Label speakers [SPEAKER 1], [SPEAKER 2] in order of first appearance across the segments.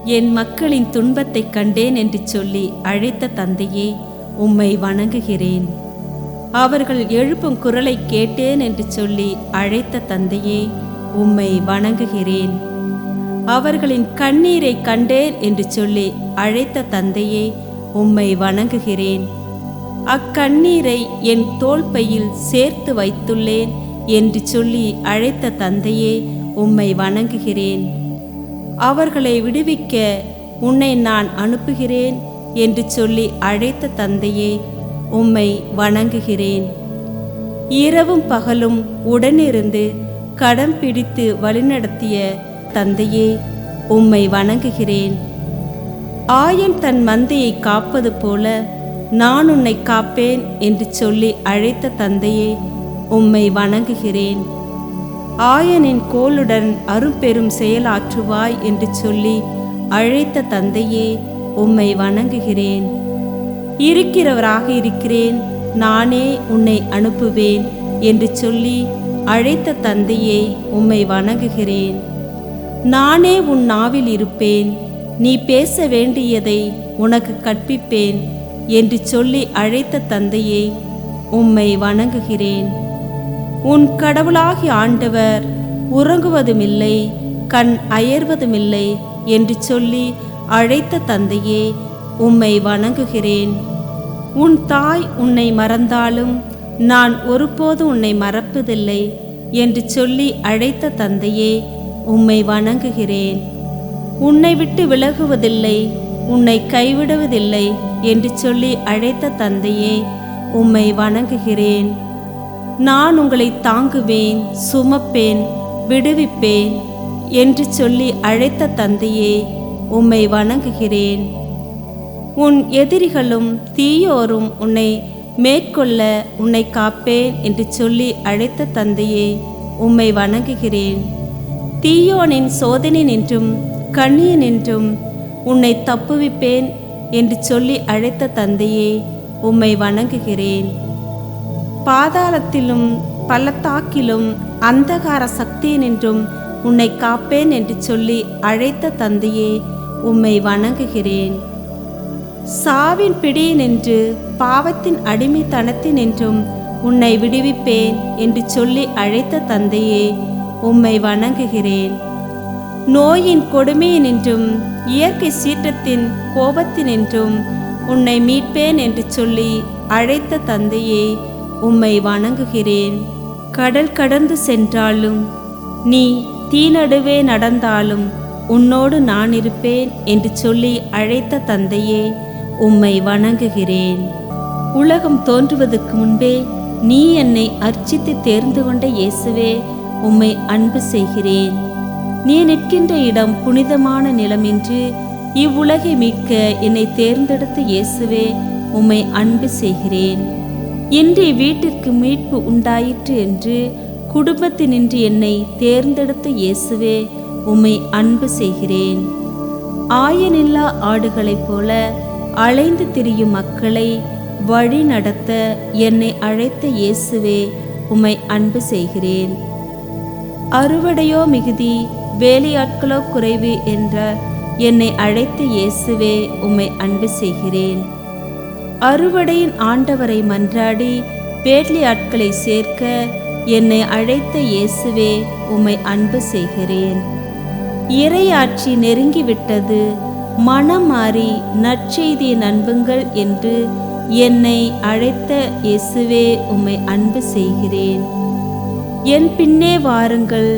[SPEAKER 1] என் மக்களின் துன்பத்தைக் கண்டேன் என்று சொல்லி அழைத்த தந்தையே, உம்மை வணங்குகிறேன். அவர்கள் எழுப்பும் குரலை கேட்டேன் என்று சொல்லி அழைத்த தந்தையே, உம்மை வணங்குகிறேன். அவர்களின் கண்ணீரை கண்டேன் என்று சொல்லி அழைத்த தந்தையே, உம்மை வணங்குகிறேன். அக்கண்ணீரை என் தோள்பையில் சேர்த்து வைத்துள்ளேன் என்று சொல்லி அழைத்த தந்தையே, உம்மை வணங்குகிறேன். அவர்களை விடுவிக்க உன்னை நான் அனுப்புகிறேன் என்று சொல்லி அழைத்த தந்தையே, உம்மை வணங்குகிறேன். இரவும் பகலும் உடனிருந்து கடம் பிடித்து வழிநடத்திய தந்தையே, உம்மை வணங்குகிறேன். ஆயன் தன் மந்தையை காப்பது போல நான் உன்னை காப்பேன் என்று சொல்லி அழைத்த தந்தையே, உம்மை வணங்குகிறேன். ஆயனின் கோலுடன் அரும்பெரும் செயலாற்றுவாய் என்று சொல்லி அழைத்த தந்தையே, உம்மை வணங்குகிறேன். இருக்கிறவராக இருக்கிறேன், நானே உன்னை அனுப்புவேன் என்று சொல்லி அழைத்த தந்தையே, உம்மை வணங்குகிறேன். நானே உன் நாவில் இருப்பேன், நீ பேச வேண்டியதை உனக்கு கற்பிப்பேன் என்று சொல்லி அழைத்த தந்தையே, உம்மை வணங்குகிறேன். உன் கடவுளாகி ஆண்டவர் உறங்குவதுமில்லை, கண் அயர்வதுமில்லை என்று சொல்லி அழைத்த தந்தையே, உம்மை வணங்குகிறேன். உன் தாய் உன்னை மறந்தாலும் நான் ஒருபோது உன்னை மறப்பதில்லை என்று சொல்லி அழைத்த தந்தையே, உம்மை வணங்குகிறேன். உன்னை விட்டு விலகுவதில்லை, உன்னை கைவிடுவதில்லை என்று சொல்லி அழைத்த தந்தையே, உம்மை வணங்குகிறேன். நான் உங்களை தாங்குவேன், சுமப்பேன், விடுவிப்பேன் என்று சொல்லி அழைத்த தந்தையே, உம்மை வணங்குகிறேன். உன் எதிரிகளும் தீயோரும் உன்னை மேற்கொள்ள உன்னை காப்பேன் என்று சொல்லி அழைத்த தந்தையே, உம்மை வணங்குகிறேன். தீயோனின் சோதனை நின்றும் கண்ணிய நின்றும் உன்னை தப்புவிப்பேன் என்று சொல்லி அழைத்த தந்தையே, உம்மை வணங்குகிறேன். பாதாளத்திலும் பள்ளத்தாக்கிலும் அந்தகார சக்தியினின்றும் உன்னை காப்பேன் என்று சொல்லி அழைத்த தந்தையே, உம்மை வணங்குகிறேன். சாவின் பிடியினின்று பாவத்தின் அடிமைத்தனத்தினின்றும் உன்னை விடுவிப்பேன் என்று சொல்லி அழைத்த தந்தையே, உம்மை வணங்குகிறேன். நோயின் கொடுமையினின்றும் இயற்கை சீற்றத்தின் கோபத்தினின்றும் உன்னை மீட்பேன் என்று சொல்லி அழைத்த தந்தையே, உம்மை வணங்குகிறேன். கடல் கடந்து சென்றாலும் நீ தீநடுவே நடந்தாலும் உன்னோடு நான் இருப்பேன் என்று சொல்லி அழைத்த தந்தையே, உம்மை வணங்குகிறேன். உலகம் தோன்றுவதற்கு முன்பே நீ என்னை அர்ச்சித்து தேர்ந்து கொண்ட இயேசுவே, உம்மை அன்பு செய்கிறேன். நீ நிற்கின்ற இடம் புனிதமான நிலம் என்று இவ்வுலகை மீட்க என்னை தேர்ந்தெடுத்த இயேசுவே, உம்மை அன்பு செய்கிறேன். இன்று வீட்டிற்கு மீட்பு உண்டாயிற்று என்று குடும்பத்தினின்று என்னை தேர்ந்தெடுத்த இயேசுவே, உம்மை அன்பு செய்கிறேன். ஆயனில்லா ஆடுகளைப் போல அலைந்து திரியும் மக்களை வழி நடத்த என்னை அழைத்த இயேசுவே, உம்மை அன்பு செய்கிறேன். அறுவடையோ மிகுதி, வேலையாட்களோ குறைவு என்ற என்னை அழைத்த இயேசுவே, உம்மை அன்பு செய்கிறேன். அறுவடையின் ஆண்டவரை மன்றாடி வேலையாட்களை சேர்க்க என்னை அழைத்த இயேசுவே, உம்மை அன்பு செய்கிறேன். இறையாட்சி நெருங்கிவிட்டது, மனம் மாறி நற்செய்தியை நம்புங்கள் என்று என்னை அழைத்த இயேசுவே, உம்மை அன்பு செய்கிறேன். என் பின்னே வாருங்கள்,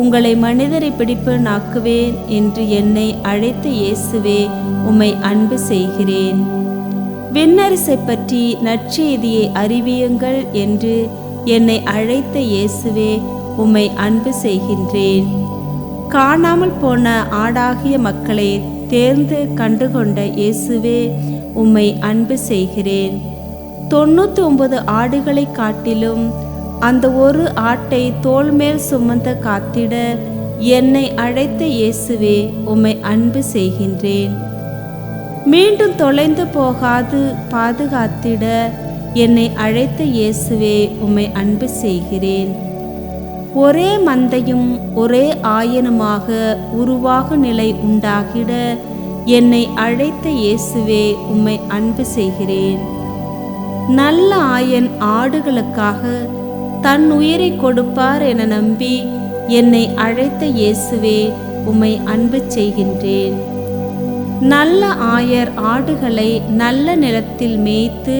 [SPEAKER 1] உங்களை மனிதரை பிடிப்பனாக்குவேன் என்று என்னை அழைத்த இயேசுவே, உம்மை அன்பு செய்கிறேன். விண்ணரசை பற்றி நற்செய்தியை அறிவியுங்கள் என்று என்னை அழைத்த இயேசுவே, உம்மை அன்பு செய்கின்றேன். காணாமல் போன ஆடாகிய மக்களை தேர்ந்து கண்டுகொண்ட இயேசுவே, உம்மை அன்பு செய்கிறேன். 99 ஆடுகளை காட்டிலும் அந்த ஒரு ஆட்டை தோள் மேல் சுமந்த காத்திட என்னை அழைத்த இயேசுவே, உம்மை அன்பு செய்கின்றேன். மீண்டும் தொலைந்து போகாது பாதுகாத்திட என்னை அழைத்த இயேசுவே, உம்மை அன்பு செய்கிறேன். ஒரே மந்தையும் ஒரே ஆயனுமாக உருவாகும் நிலை உண்டாகிட என்னை அழைத்த இயேசுவே, உம்மை அன்பு செய்கிறேன். நல்ல ஆயன் ஆடுகளுக்காக தன் உயிரை கொடுப்பார் என நம்பி என்னை அழைத்த இயேசுவே, உம்மை அன்பு செய்கின்றேன். நல்ல ஆயர் ஆடுகளை நல்ல நிலத்தில் மேய்த்து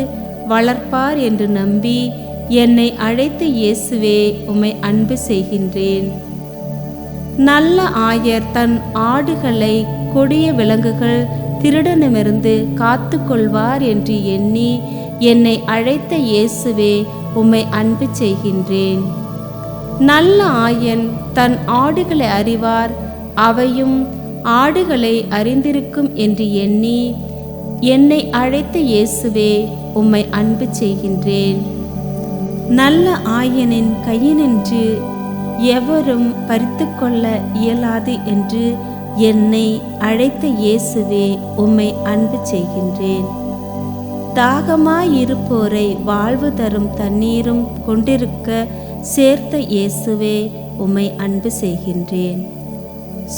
[SPEAKER 1] வளர்ப்பார் என்று நம்பி என்னை அழைத்த இயேசுவே, உம்மை அன்பு செய்கின்றேன். நல்ல ஆயர் தன் ஆடுகளை கொடிய விலங்குகள் திருடனிடமிருந்து காத்து கொள்வார் என்று எண்ணி என்னை அழைத்த இயேசுவே, உம்மை அன்பு செய்கின்றேன். நல்ல ஆயன் தன் ஆடுகளை அறிவார், அவையும் ஆடுகளை அறிந்திருக்கும் என்று எண்ணி என்னை அழைத்த இயேசுவே, உம்மை அன்பு செய்கின்றேன். நல்ல ஆயனின் கையினின்று எவரும் பறித்து கொள்ள இயலாது என்று என்னை அழைத்த இயேசுவே, உம்மை அன்பு செய்கின்றேன். தாகமாயிருப்போரை வாழ்வு தரும் தண்ணீரும் கொண்டிருக்க சேர்த்த இயேசுவே, உம்மை அன்பு செய்கின்றேன்.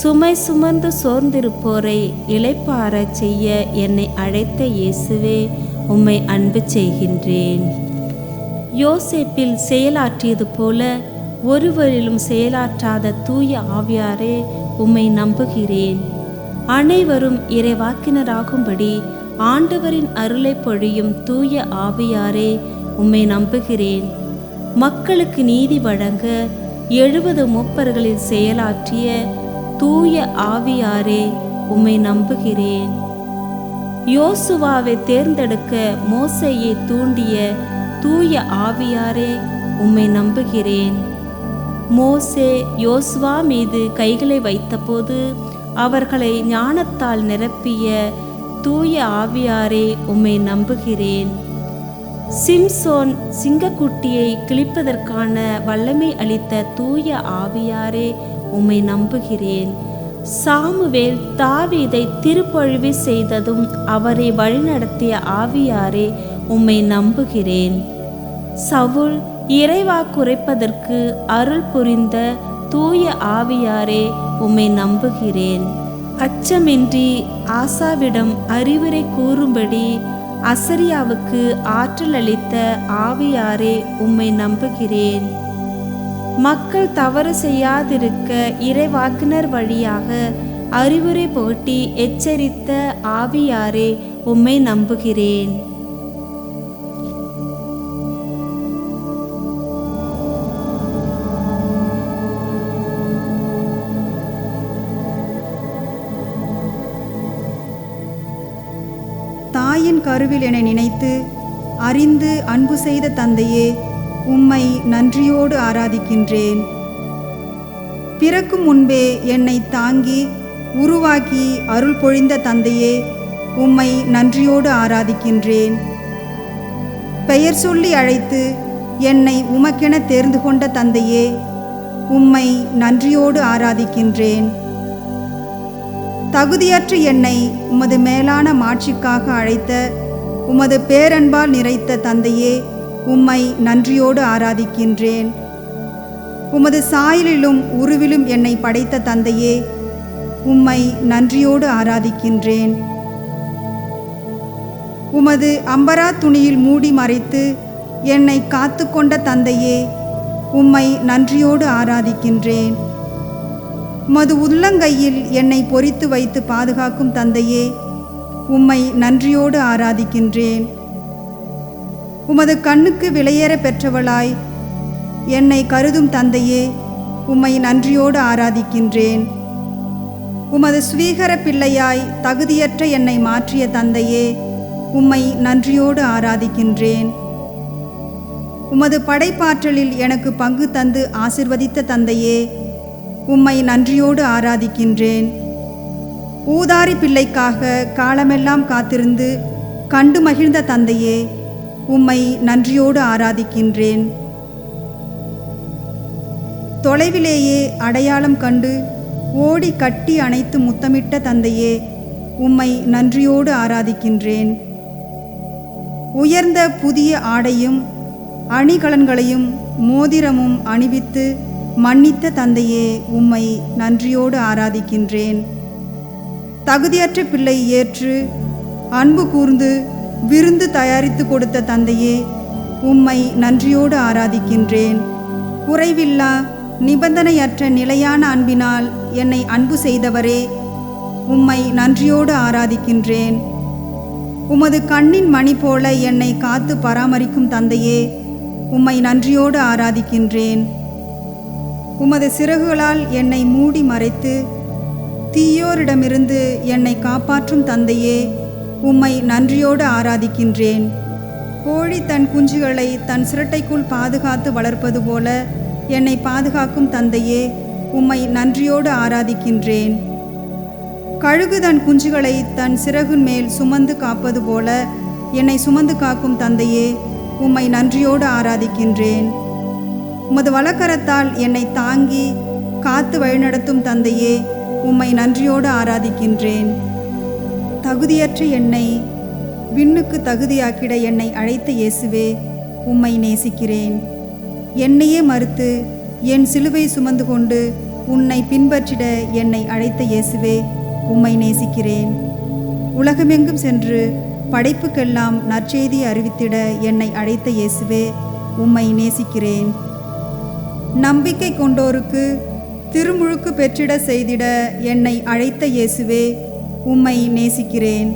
[SPEAKER 1] சுமை சுமந்து சோர்ந்திருப்போரை இளைப்பாறச் செய்ய என்னை அழைத்த இயேசுவே, உம்மை அன்பு செய்கின்றேன். யோசேப்பில் செயலாற்றியது போல ஒருவரிலும் செயலாற்றாத தூய ஆவியாரே, உம்மை நம்புகிறேன். அனைவரும் இறைவாக்கினராகும்படி ஆண்டவரின் அருளை பொழியும் தூய ஆவியாரே, உம்மை நம்புகிறேன். மக்களுக்கு நீதி வழங்க 70 மூப்பர்களில் செயலாற்றிய தூய ஆவியாரே, உம்மை நம்புகிறேன். யோசுவாவை தேர்ந்தெடுக்க மோசேயை தூண்டிய தூய ஆவியாரே, உம்மை நம்புகிறேன். மோசே யோசுவா மீது கைகளை வைத்தபோது அவர்களை ஞானத்தால் நிரப்பிய தூய ஆவியாரே, உம்மை நம்புகிறேன். சிம்சோன் சிங்கக்குட்டியை கிழிப்பதற்கான வல்லமை அளித்த தூய ஆவியாரே, உம்மை நம்புகிறேன். சாமுவேல் தாவீதை திருப்பொழிவு செய்ததும் அவரை வழிநடத்திய ஆவியாரே, உம்மை நம்புகிறேன். சவுல் இறைவாக்குரைப்பதற்கு அருள் புரிந்த தூய ஆவியாரே, உம்மை நம்புகிறேன். அச்சமின்றி ஆசாவிடம் அறிவுரை கூறும்படி அசரியாவுக்கு ஆற்றல் அளித்த ஆவியாரே, உம்மை நம்புகிறேன். மக்கள் தவறு செய்யாதிருக்க இறைவாக்கினர் வழியாக அறிவுரை போட்டி எச்சரித்த ஆவியாரே, உம்மை நம்புகிறேன்.
[SPEAKER 2] தாயின் கருவில் என நினைத்து அறிந்து அன்பு செய்த தந்தையே, உம்மை நன்றியோடு ஆராதிக்கின்றேன். பிறக்கும் முன்பே என்னை தாங்கி உருவாக்கி அருள் பொழிந்த தந்தையே, உம்மை நன்றியோடு ஆராதிக்கின்றேன். பெயர் சொல்லி அழைத்து என்னை உமக்கென தேர்ந்து கொண்ட தந்தையே, உம்மை நன்றியோடு ஆராதிக்கின்றேன். தகுதியற்ற என்னை உமது மேலான மாட்சிக்காக அழைத்த உமது பேரன்பால் நிறைத்த தந்தையே, உம்மை நன்றியோடு ஆராதிக்கின்றேன். உமது சாயலிலும் உருவிலும் என்னை படைத்த தந்தையே, உம்மை நன்றியோடு ஆராதிக்கின்றேன். உமது அம்பரா துணியில் மூடி மறைத்து என்னை காத்து கொண்ட தந்தையே, உம்மை நன்றியோடு ஆராதிக்கின்றேன். உமது உள்ளங்கையில் என்னை பொறித்து வைத்து பாதுகாக்கும் தந்தையே, உம்மை நன்றியோடு ஆராதிக்கின்றேன். உமது கண்ணுக்கு விலையேற பெற்றவளாய் என்னை கருதும் தந்தையே, உம்மை நன்றியோடு ஆராதிக்கின்றேன். உமது ஸ்வீகர பிள்ளையாய் தகுதியற்ற என்னை மாற்றிய தந்தையே, உம்மை நன்றியோடு ஆராதிக்கின்றேன். உமது படைப்பாற்றலில் எனக்கு பங்கு தந்து ஆசிர்வதித்த தந்தையே, உம்மை நன்றியோடு ஆராதிக்கின்றேன். ஊதாரி பிள்ளைக்காக காலமெல்லாம் காத்திருந்து கண்டு மகிழ்ந்த தந்தையே, உம்மை நன்றியோடு ஆராதிக்கின்றேன். தொலைவிலேயே அடையாளம் கண்டு ஓடி கட்டி அணைத்து முத்தமிட்ட தந்தையே, உம்மை நன்றியோடு ஆராதிக்கின்றேன். உயர்ந்த புதிய ஆடையும் அணிகலன்களையும் மோதிரமும் அணிவித்து மன்னித்த தந்தையே, உம்மை நன்றியோடு ஆராதிக்கின்றேன். தகுதியற்ற பிள்ளை ஏற்று அன்பு கூர்ந்து விருந்து தயாரித்து கொடுத்த தந்தையே, உம்மை நன்றியோடு ஆராதிக்கின்றேன். குறைவில்லா நிபந்தனையற்ற நிலையான அன்பினால் என்னை அன்பு செய்தவரே, உம்மை நன்றியோடு ஆராதிக்கின்றேன். உமது கண்ணின் மணி போல என்னை காத்து பராமரிக்கும் தந்தையே, உம்மை நன்றியோடு ஆராதிக்கின்றேன். உமது சிறகுகளால் என்னை மூடி மறைத்து தீயோரிடமிருந்து என்னை காப்பாற்றும் தந்தையே, உம்மை நன்றியோடு ஆராதிக்கின்றேன். கோழி தன் குஞ்சுகளை தன் சிரட்டைக்குள் பாதுகாத்து வளர்ப்பது போல என்னை பாதுகாக்கும் தந்தையே, உம்மை நன்றியோடு ஆராதிக்கின்றேன். கழுகு தன் குஞ்சுகளை தன் சிறகின் மேல் சுமந்து காப்பது போல என்னை சுமந்து காக்கும் தந்தையே, உம்மை நன்றியோடு ஆராதிக்கின்றேன். உமது வலக்கரத்தால் என்னை தாங்கி காத்து வழிநடத்தும் தந்தையே, உம்மை நன்றியோடு ஆராதிக்கின்றேன். தகுதியற்ற என்னை விண்ணுக்கு தகுதியாக்கிட என்னை அழைத்த இயேசுவே, உம்மை நேசிக்கிறேன். என்னையே மறுத்து என் சிலுவை சுமந்து கொண்டு உன்னை பின்பற்றிட என்னை அழைத்த இயேசுவே, உம்மை நேசிக்கிறேன். உலகமெங்கும் சென்று படைப்புக்கெல்லாம் நற்செய்தியை அறிவித்திட என்னை அழைத்த இயேசுவே, உம்மை நேசிக்கிறேன். நம்பிக்கை கொண்டோருக்கு திருமுழுக்கு பெற்றிட செய்திட என்னை அழைத்த இயேசுவே, உம்மை நேசிக்கிறேன்.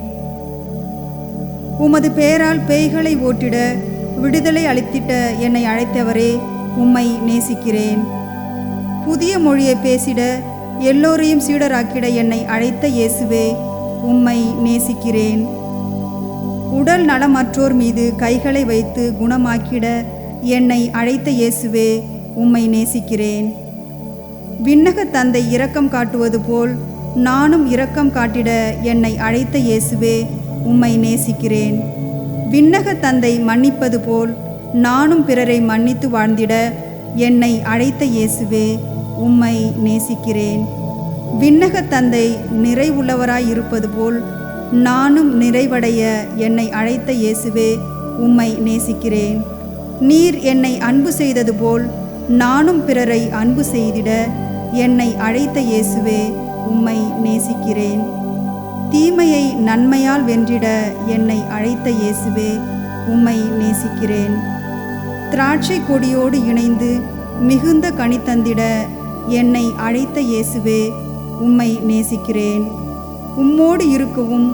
[SPEAKER 2] உமது பெயரால் பேய்களை ஓட்டிட விடுதலை அளித்திட்ட என்னை அழைத்தவரே, உம்மை நேசிக்கிறேன். புதிய மொழியை பேசிட எல்லோரையும் சீடராக்கிட என்னை அழைத்த இயேசுவே, உம்மை நேசிக்கிறேன். உடல் நலமற்றோர் மீது கைகளை வைத்து குணமாக்கிட என்னை அழைத்த இயேசுவே, உம்மை நேசிக்கிறேன். விண்ணக தந்தை இரக்கம் காட்டுவது போல் நானும் இரக்கம் காட்டிட என்னை அழைத்த இயேசுவே, உம்மை நேசிக்கிறேன். விண்ணக தந்தை மன்னிப்பது போல் நானும் பிறரை மன்னித்து வாழ்ந்திட என்னை அழைத்த இயேசுவே, உம்மை நேசிக்கிறேன். விண்ணக தந்தை நிறைவுள்ளவராய் இருப்பது போல் நானும் நிறைவடைய என்னை அழைத்த இயேசுவே, உம்மை நேசிக்கிறேன். நீர் என்னை அன்பு செய்தது போல் நானும் பிறரை அன்பு செய்திட என்னை அழைத்த இயேசுவே, உம்மை நேசிக்கிறேன். தீமையை நன்மையால் வென்றிட என்னை அழைத்த இயேசுவே, உம்மை நேசிக்கிறேன். திராட்சை கொடியோடு இணைந்து மிகுந்த கனி தந்திட என்னை அழைத்த இயேசுவே, உம்மை நேசிக்கிறேன். உம்மோடு இருக்கவும்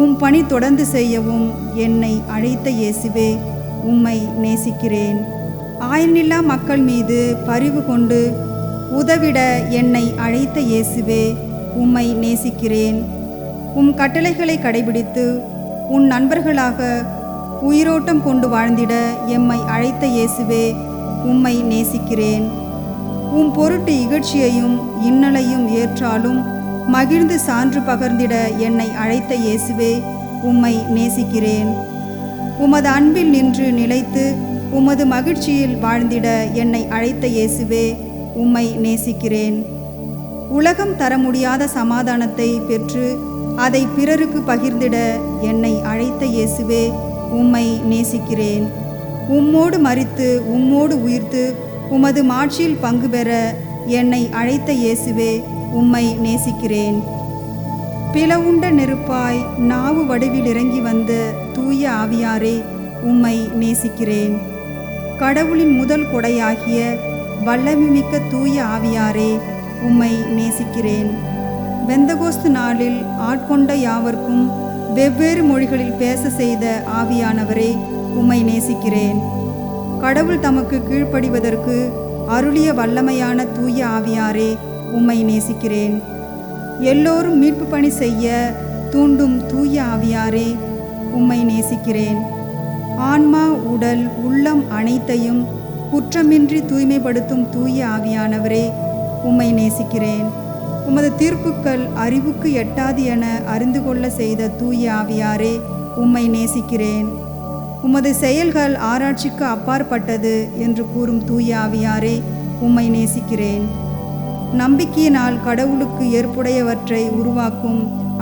[SPEAKER 2] உம் பணி தொடர்ந்து செய்யவும் என்னை அழைத்த இயேசுவே, உம்மை நேசிக்கிறேன். ஆயனில்லா மக்கள் மீது பரிவு கொண்டு உதவிட என்னை அழைத்த இயேசுவே, உம்மை நேசிக்கிறேன். உம் கட்டளைகளை கடைபிடித்து உன் நண்பர்களாக உயிரோட்டம் கொண்டு வாழ்ந்திட எம்மை அழைத்த இயேசுவே, உம்மை நேசிக்கிறேன். உம் பொருட்டு இகழ்ச்சியையும் இன்னலையும் ஏற்றாலும் மகிழ்ந்து சான்று பகர்ந்திட என்னை அழைத்த இயேசுவே, உம்மை நேசிக்கிறேன். உமது அன்பில் நின்று நிலைத்து உமது மகிழ்ச்சியில் வாழ்ந்திட என்னை அழைத்த இயேசுவே, உம்மை நேசிக்கிறேன். உலகம் தர முடியாத சமாதானத்தை பெற்று அதை பிறருக்கு பகிர்ந்திட என்னை அழைத்த இயேசுவே, உம்மை நேசிக்கிறேன். உம்மோடு மரித்து உம்மோடு உயிர்த்து உமது மாட்சியில் பங்கு பெற என்னை அழைத்த இயேசுவே, உம்மை நேசிக்கிறேன். பிளவுண்ட நெருப்பாய் நாவு வடிவில் இறங்கி வந்த தூய ஆவியாரே, உம்மை நேசிக்கிறேன். கடவுளின் முதல் கொடையாகிய வல்லமைமிக்க தூய ஆவியாரே, உம்மை நேசிக்கிறேன். பெந்தகோஸ்து நாளில் ஆட்கொண்ட யாவர்க்கும் வெவ்வேறு மொழிகளில் பேச செய்த ஆவியானவரே, உம்மை நேசிக்கிறேன். கடவுள் தமக்கு கீழ்ப்படிவதற்கு அருளிய வல்லமையான தூய ஆவியாரே, உம்மை நேசிக்கிறேன். எல்லோரும் மீட்பு பணி செய்ய தூண்டும் தூய ஆவியாரே, உம்மை நேசிக்கிறேன். ஆன்மா உடல் உள்ளம் அனைத்தையும் குற்றமின்றி தூய்மைப்படுத்தும் தூய ஆவியானவரே, உம்மை நேசிக்கிறேன். உமது தீர்ப்புக்கள் அறிவுக்கு எட்டாது என அறிந்து கொள்ள செய்த தூய ஆவியாரே, உம்மை நேசிக்கிறேன். உமது செயல்கள் ஆராய்ச்சிக்கு அப்பாற்பட்டது என்று கூறும் தூய ஆவியாரே, உம்மை நேசிக்கிறேன். நம்பிக்கையினால் கடவுளுக்கு ஏற்புடையவற்றை உருவாக்கும்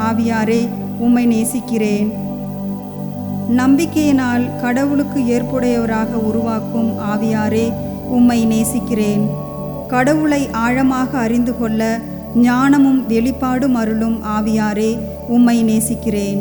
[SPEAKER 2] ஆவியாரே, உம்மை நேசிக்கிறேன். நம்பிக்கையினால் கடவுளுக்கு ஏற்புடையவராக உருவாக்கும் ஆவியாரே, உம்மை நேசிக்கிறேன். கடவுளை ஆழமாக அறிந்து கொள்ள ஞானமும் வெளிப்பாடும் அருளும் ஆவியாரே, உம்மை நேசிக்கிறேன்.